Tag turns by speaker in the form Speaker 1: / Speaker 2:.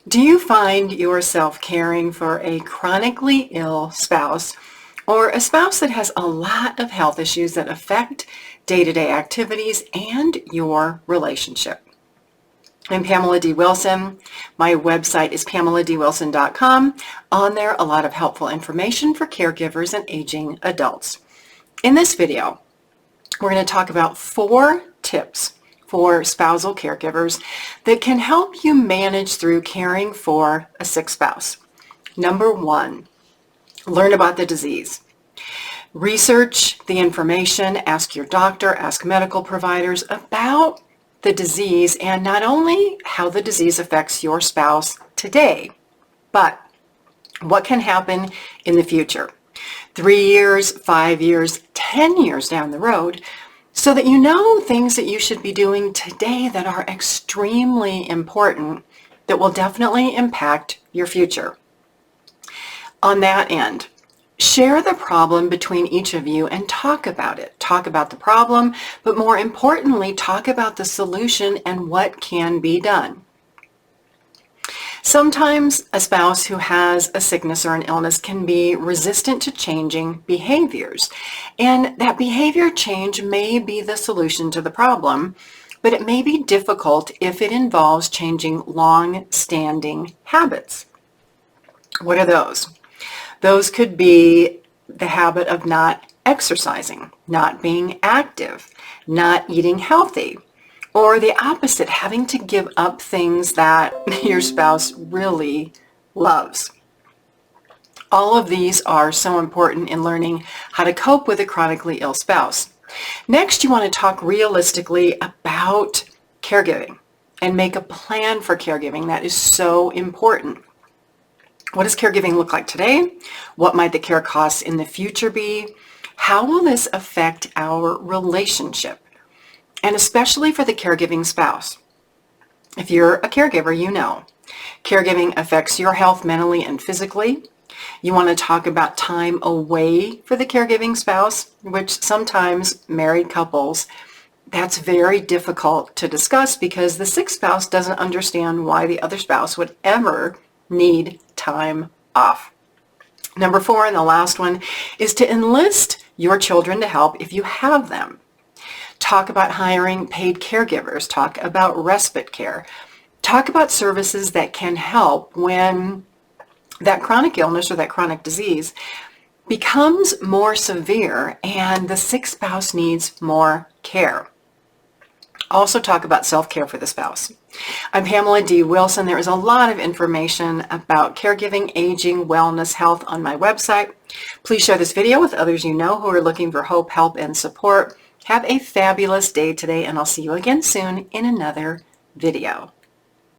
Speaker 1: Do you find yourself caring for a chronically ill spouse or a spouse that has a lot of health issues that affect day-to-day activities and your relationship? I'm Pamela D Wilson. My website is PamelaDWilson.com. On there, a lot of helpful information for caregivers and aging adults. In this video, we're going to talk about 4 tips for spousal caregivers that can help you manage through caring for a sick spouse. Number 1, learn about the disease. Research the information, ask your doctor, ask medical providers about the disease and not only how the disease affects your spouse today, but what can happen in the future. 3 years, 5 years, 10 years down the road, so that you know things that you should be doing today that are extremely important that will definitely impact your future. On that end, share the problem between each of you and talk about it. Talk about the problem, but more importantly, talk about the solution and what can be done. Sometimes a spouse who has a sickness or an illness can be resistant to changing behaviors, and that behavior change may be the solution to the problem, but it may be difficult if it involves changing long-standing habits. What are those? Those could be the habit of not exercising, not being active, not eating healthy, or the opposite, having to give up things that your spouse really loves. All of these are so important in learning how to cope with a chronically ill spouse. Next, you want to talk realistically about caregiving and make a plan for caregiving. That is so important. What does caregiving look like today? What might the care costs in the future be? How will this affect our relationship? And especially for the caregiving spouse. If you're a caregiver, you know caregiving affects your health mentally and physically. You want to talk about time away for the caregiving spouse, which sometimes married couples, that's very difficult to discuss because the sick spouse doesn't understand why the other spouse would ever need time off. Number 4, and the last one, is to enlist your children to help if you have them. Talk about hiring paid caregivers. Talk about respite care. Talk about services that can help when that chronic illness or that chronic disease becomes more severe and the sick spouse needs more care. Also talk about self-care for the spouse. I'm Pamela D Wilson. There is a lot of information about caregiving, aging, wellness, health on my website. Please share this video with others you know who are looking for hope, help, and support. Have a fabulous day today, and I'll see you again soon in another video.